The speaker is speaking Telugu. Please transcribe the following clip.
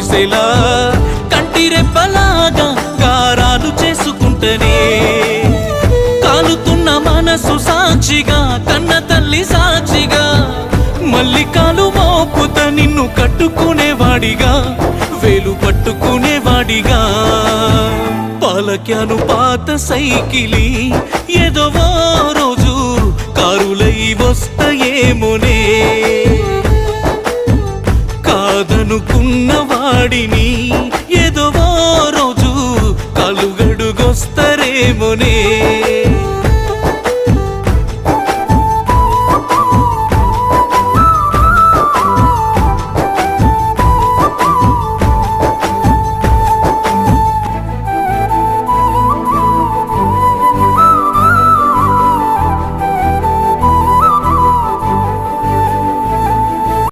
మురిసేలా కంటి రెప్పలాగా గారాలు చేసుకుంటనే కాలుతున్న మనసు సాక్షిగా కన్న తల్లి సాక్షిగా మల్లికాలు మోపుత నిన్ను కట్టుకునేవాడిగా వేలు పట్టుకునేవాడిగా పాలక్యాను పాత సైకిలి ఏదో రోజు కారులై వస్తాయేమోనే కాదనుకున్న వాడిని ఏదో రోజు కాలుగడుగొస్తారేమోనే